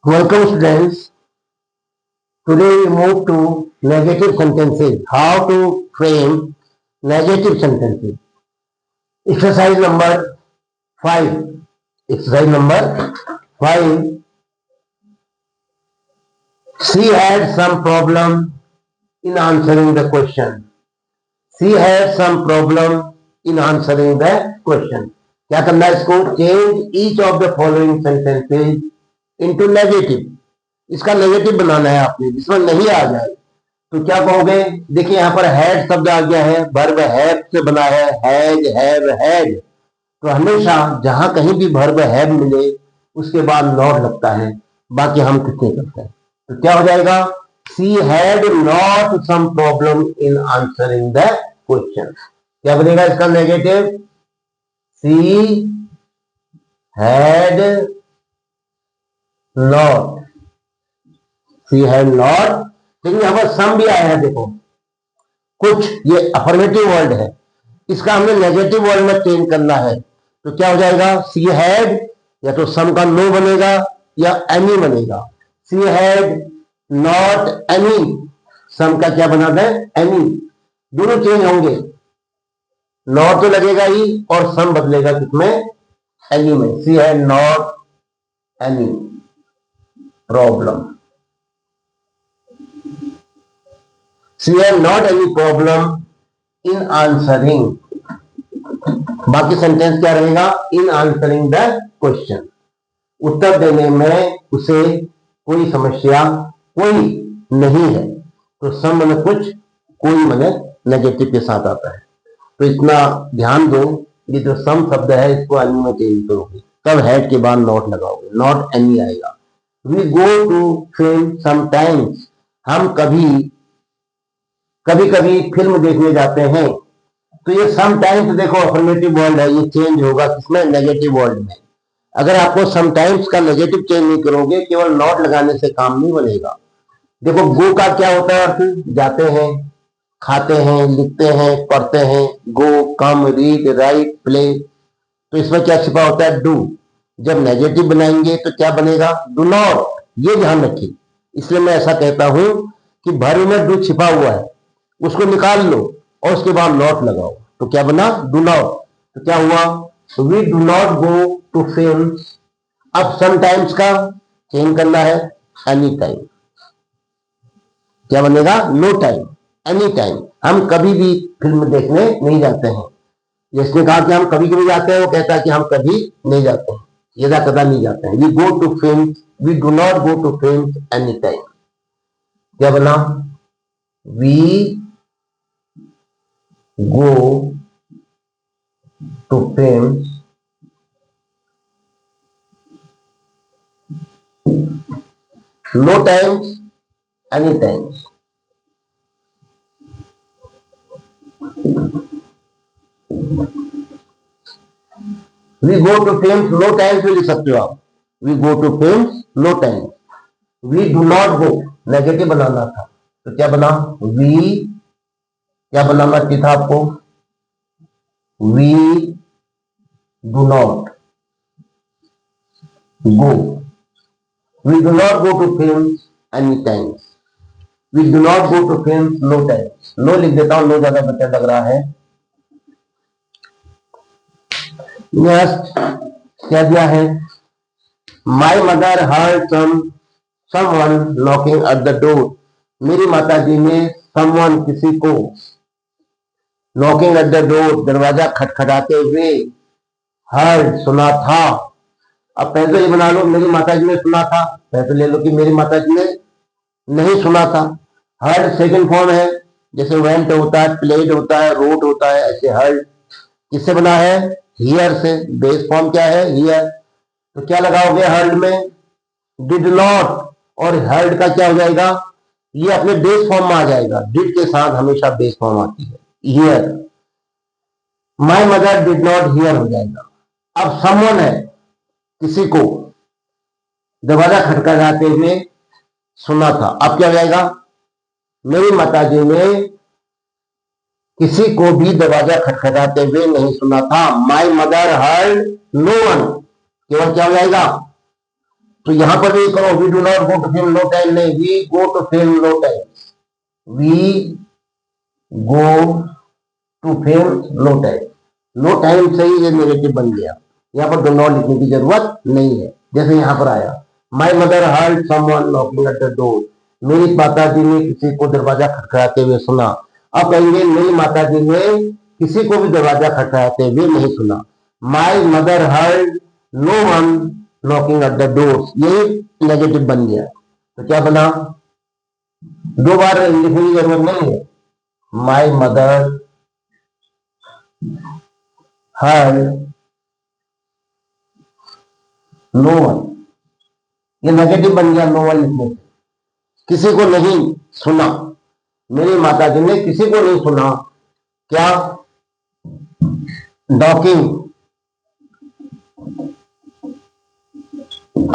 Welcome students. Today we move to negative sentences. How to frame negative sentences. Exercise number 5. Exercise number 5. She had some problem in answering the question. She had some problem in answering the question. क्या करना है इसको? Change each of the following sentences into negative. इसका negative बनाना है आपने, जिसमें नहीं आ जाए तो क्या कहोगे? देखिए यहां पर हैड शब्द आ गया है, वर्ब हैव से बना है, हैज, हैव, हैड। तो हमेशा जहां कहीं भी वर्ब हैव मिले उसके बाद नॉट लगता है, बाकी हम कुछ नहीं करते हैं। तो क्या हो जाएगा? She had not some problem in answering the question. क्या बनेगा इसका negative? She had not, she had not. लेकिन यहां पर सम भी आया है, देखो कुछ, ये अफर्मेटिव वर्ड है, इसका हमें नेगेटिव वर्ड में चेंज करना है। तो क्या हो जाएगा? शी हैड, या तो सम का नो बनेगा या एनी बनेगा। शी हैड नॉट एनी, सम का क्या बना है? एनी। दोनों चेंज होंगे, नॉट तो लगेगा ही और सम बदलेगा किसमें? एनी में। She had not any problem, she had not any problem in answering। बाकी सेंटेंस क्या रहेगा? in answering the question, उत्तर देने में उसे कोई समस्या कोई नहीं है। तो सम में कुछ, कोई मने नेगेटिव के साथ आता है। तो इतना ध्यान दो, ये जो सम शब्द है इसको एनी में चेंज करोगे, तब हैड के बाद नॉट लगाओगे, नॉट एनी आएगा। We go to film sometimes, हम कभी कभी फिल्म देखने जाते हैं। तो ये समटाइम्स देखो अफर्मेटिव वर्ड है, ये चेंज होगा किसमें? नेगेटिव वर्ड में। अगर आपको समटाइम्स का नेगेटिव चेंज नहीं करोगे, केवल नॉट लगाने से काम नहीं बनेगा। देखो गो का क्या होता है अर्थ? जाते हैं, खाते हैं, लिखते हैं, पढ़ते हैं। गो, कम, रीड, राइट, प्ले। तो इसमें क्या छिपा होता है? डू। जब नेगेटिव बनाएंगे तो क्या बनेगा? Do not. ये ध्यान रखिए। इसलिए मैं ऐसा कहता हूं कि भर में डू छिपा हुआ है, उसको निकाल लो और उसके बाद नॉट लगाओ, तो क्या बना? Do not. तो क्या हुआ? We do not go to film. अब समटाइम्स का चेंज करना है, एनी टाइम। क्या बनेगा? No time, any time. हम कभी भी फिल्म देखने नहीं जाते हैं। जिसने कहा कि हम कभी कभी जाते हैं, वो कहता है कि हम कभी नहीं जाते हैं, यदा कदा नहीं जाते हैं। We go to film, we do not go to film any time. क्या बना? वी go to films no times, any times। we go to films no times भी लिख सकते हो आप। we go to films no times। we do not go, negative बनाना था, तो क्या बना? we, क्या बनाना चाहिए था आपको? we do not go, we do not go to films any times, we do not go to films no times। No लिख देता हूं, नो ज्यादा बेटर लग रहा है। नेक्स्ट क्या दिया है? My mother heard someone knocking at the door. मेरी माता जी ने समवन, किसी को, नॉकिंग एट द डोर, दरवाजा खटखटाते हुए, हर्ड, सुना था। अब पहले तो ये बना लो मेरी माता जी ने सुना था, पहले तो ले लो कि मेरी माता जी ने नहीं सुना था। हर्ड सेकंड फॉर्म है, जैसे वेंट होता है, प्लेड होता है, रोट होता है, ऐसे हर्ड किससे बना है? हियर से। बेस फॉर्म क्या है? हियर। तो क्या लगाओगे हर्ड में? Did not. और हर्ड का क्या हो जाएगा? ये अपने बेस फॉर्म में आ जाएगा, डिड के साथ हमेशा बेस फॉर्म आती है, here. My mother did not here हो जाएगा। अब समवन है, किसी को दरवाजा खटखटाते हुए सुना था। अब क्या हो जाएगा? मेरी माताजी ने किसी को भी दरवाजा खटखटाते हुए नहीं सुना था। My mother heard no one, केवल क्या हो जाएगा? तो यहां पर भी करो, we do not go to film no time, नहीं, we go to film no time, we go to film no time, no time से ही ये नेगेटिव बन गया, यहाँ पर डू नॉट लिखने की जरूरत नहीं है। जैसे यहाँ पर आया, माई mother heard someone knocking at the door, मेरी माता जी ने किसी को दरवाजा खटखटाते हुए सुना। अब कहेंगे मेरी माता जी ने किसी को भी दरवाजा खटखटाते हुए नहीं सुना। My mother heard no one knocking at the door, ये नेगेटिव बन गया। तो क्या बना, दो बार लिखने की जरूरत नहीं है, my mother heard no one, ये नेगेटिव बन गया नो वन लिखने से, किसी को नहीं सुना, मेरी माता जी ने किसी को नहीं सुना, क्या, knocking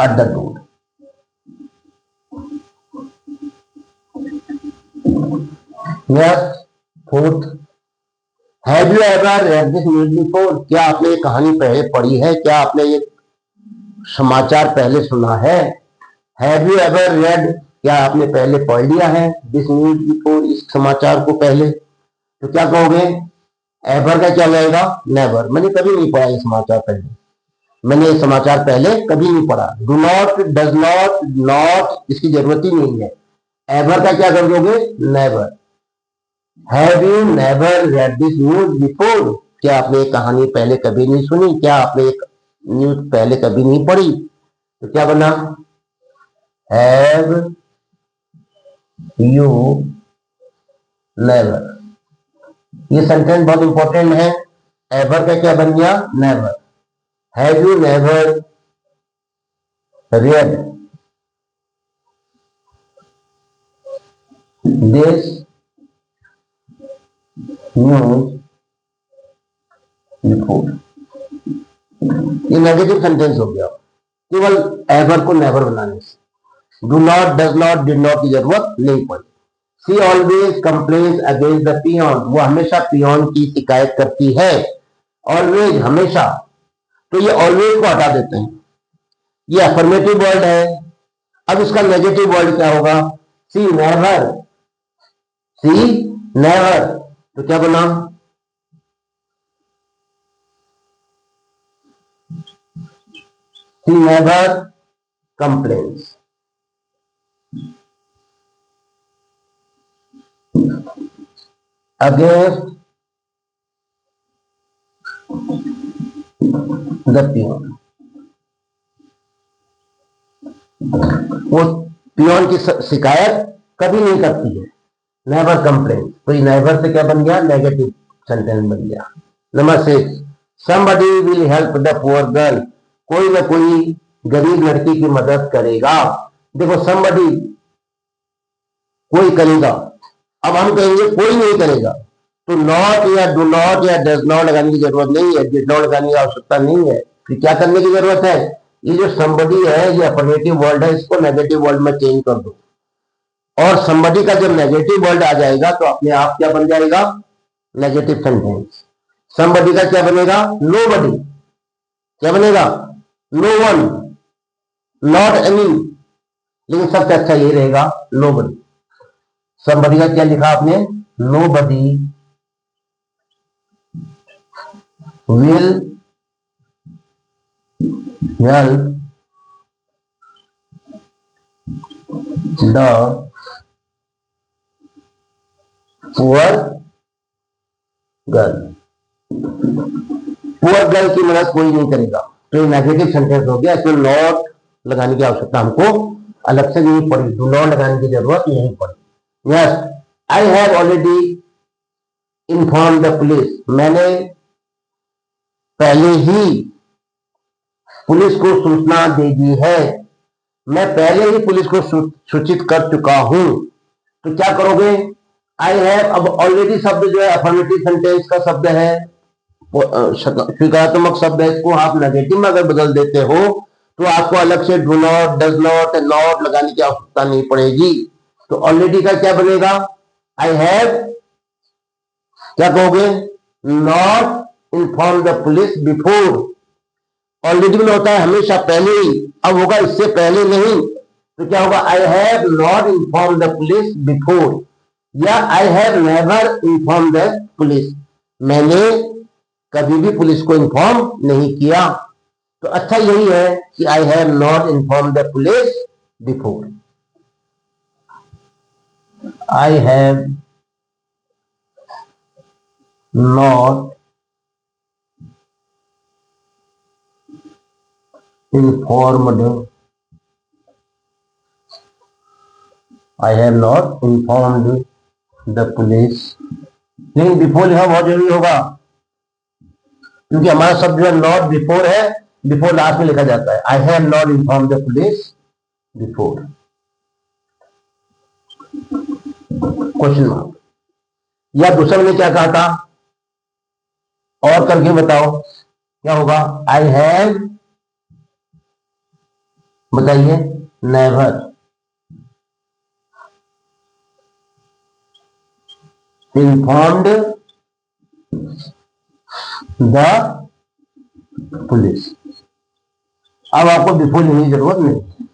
at the door. Yes, fourth, have you ever read this news before, क्या आपने ये कहानी पहले पढ़ी है, क्या आपने ये समाचार पहले सुना है। हैव यू एवर रेड, क्या आपने पहले पढ़ लिया है, दिस न्यूज बिफोर, इस समाचार को पहले। तो क्या कहोगे, एवर का क्या जाएगा, नेवर, मैंने कभी नहीं पढ़ा ये समाचार पहले, मैंने ये समाचार पहले कभी नहीं पढ़ा। Do not, does not, not इसकी जरूरत ही नहीं है। एवर का क्या कर दोगे, never. Have you never read this news before, क्या आपने ये कहानी पहले कभी नहीं सुनी, क्या आपने एक न्यूज पहले कभी नहीं पढ़ी। तो क्या बना, हैव यू नेवर। ये सेंटेंस बहुत इंपॉर्टेंट है, एवर का क्या बन गया, never. Have you never read this news before, ये नेगेटिव सेंटेंस हो गया केवल एवर को नेवर बनाने से। Do not, does not, did not की जरूरत नहीं पड़ी। She always complains against the peon, वो हमेशा पियोन की शिकायत करती है, ऑलवेज हमेशा। तो ये ऑलवेज को हटा देते हैं, ये अफर्मेटिव वर्ड है। अब इसका नेगेटिव वर्ड क्या होगा, सी नेवर, सी नेवर। तो क्या बना, she never complains against the peon, वो पियोन की शिकायत कभी नहीं करती है, नेवर कंप्लेन। तो ये नेवर से क्या बन गया, नेगेटिव सेंटेंस बन गया। Number 6, somebody will help the poor girl, कोई ना कोई गरीब लड़की की मदद करेगा। देखो somebody, कोई करेगा, अब हम कहेंगे कोई नहीं करेगा, तो नॉट या डू नॉट या डज नॉट लगाने की जरूरत नहीं है, डिड नॉट लगाने की आवश्यकता नहीं है। फिर क्या करने की जरूरत है, ये जो somebody है ये अफर्मेटिव वर्ड है, इसको नेगेटिव वर्ड में चेंज कर दो। और somebody का जब नेगेटिव वर्ड आ जाएगा तो अपने आप क्या बन जाएगा, नेगेटिव सेंटेंस। somebody का क्या बनेगा, nobody, क्या बनेगा, no one, not any, लेकिन सबसे अच्छा ये रहेगा nobody। somebody का क्या लिखा आपने, nobody will help the poor girl, poor girl की मदद कोई नहीं करेगा। तो ये नेगेटिव सेंटेंस हो गया, इसमें नॉट लगाने की आवश्यकता हमको अलग से नहीं पड़ी, डू नॉट लगाने की जरूरत नहीं पड़ी। Yes, I have already inform the police, मैंने पहले ही पुलिस को सूचना दे दी है, मैं पहले ही पुलिस को सूचित कर चुका हूं। तो क्या करोगे, आई हैव, अब ऑलरेडी शब्द जो है अफर्मेटिव सेंटेंस का शब्द है, स्वीकारात्मक शब्द है, इसको आप नेगेटिव में अगर बदल देते हो तो आपको अलग से do not, does not, not लगाने की आवश्यकता नहीं पड़ेगी। तो ऑलरेडी का क्या बनेगा, आई हैव, क्या कहोगे, not inform the police before, already में होता है हमेशा पहले ही, अब होगा इससे पहले नहीं, तो क्या होगा, I have not inform the police before, या I have never inform the police, मैंने कभी भी पुलिस को इन्फॉर्म नहीं किया। तो अच्छा यही है कि आई have not inform the police before, I have not informed, I have not informed the police, लेकिन बिफोर लिखा बहुत जरूरी होगा, क्योंकि हमारा शब्द जो है नॉट बिफोर है, बिफोर लास्ट में लिखा जाता है। आई have not inform the police before, question mark. या दूसरा ने क्या कहा था, और करके बताओ क्या होगा, आई हैव, बताइए, नेवर इन्फॉर्म्ड द पुलिस। अब आपको बिफोर लिखने की जरूरत नहीं,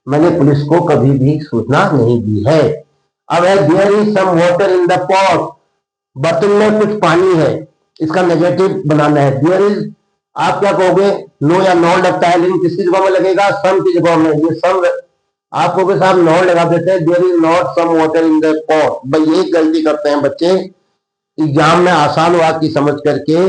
मैंने पुलिस को कभी भी सूचना नहीं दी है। अब है there is some water in the pot, बर्तन में कुछ पानी है, इसका नेगेटिव बनाना है। देयर इज, आप क्या कहोगे, नो या नॉट लगता है, लेकिन किसकी जगह में लगेगा, सम की जगह में। ये सम आप कहोगे साहब नॉट लगा देते हैं, there is not some water in the pot. भाई ये गलती करते हैं बच्चे, एग्जाम में आसान वाक्य समझ करके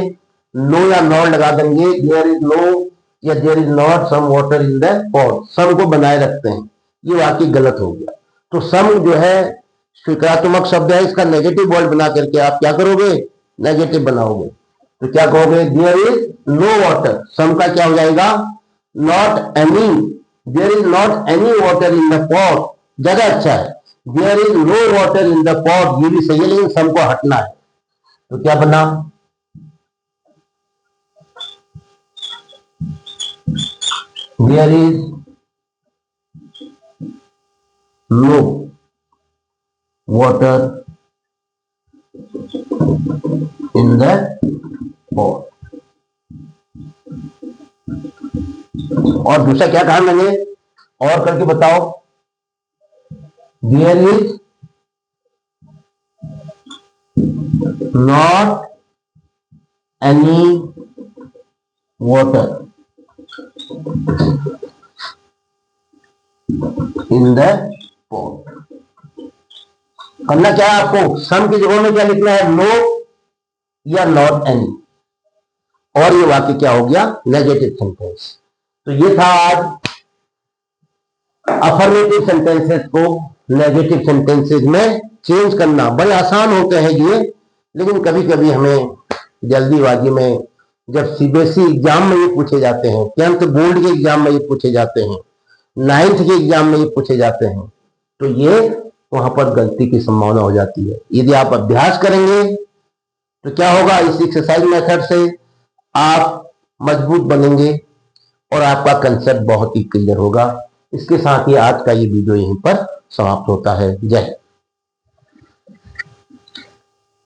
नो या नॉट लगा देंगे, देयर इज नो या there is not some water in the pot, some को बनाए रखते हैं, ये वाक्य गलत हो गया। तो सम जो है स्वीकारात्मक शब्द है, इसका नेगेटिव वर्ड बना करके आप क्या करोगे, नेगेटिव बनाओगे। तो क्या कहोगे, there is no water, some का क्या हो जाएगा, not any, there is not any water in the pot, ज्यादा अच्छा है, there is no water in the pot, ये भी सही है, लेकिन सम को हटना है। तो क्या बना, there is no water in the pot. और दूसरा क्या कहा मैंने, और करके बताओ, there is not any water in the pot. करना क्या है आपको, सम की जगह में क्या लिखना है, नो या नॉट एनी, और ये वाक्य क्या हो गया, नेगेटिव सेंटेंस। तो ये था आज अफर्मेटिव सेंटेंसेस को नेगेटिव सेंटेंसेस में चेंज करना। बड़े आसान होते हैं ये, लेकिन कभी कभी हमें जल्दीबाजी में, जब सीबीएसई एग्जाम में ये पूछे जाते हैं, 10th बोर्ड के एग्जाम में ये पूछे जाते हैं, 9th के एग्जाम में ये पूछे जाते हैं, तो ये वहां पर गलती की संभावना हो जाती है। यदि आप अभ्यास करेंगे तो क्या होगा, इस एक्सरसाइज मेथड से आप मजबूत बनेंगे और आपका कंसेप्ट बहुत ही क्लियर होगा। इसके साथ ही आज का ये वीडियो यहीं पर समाप्त होता है। जय हिंद।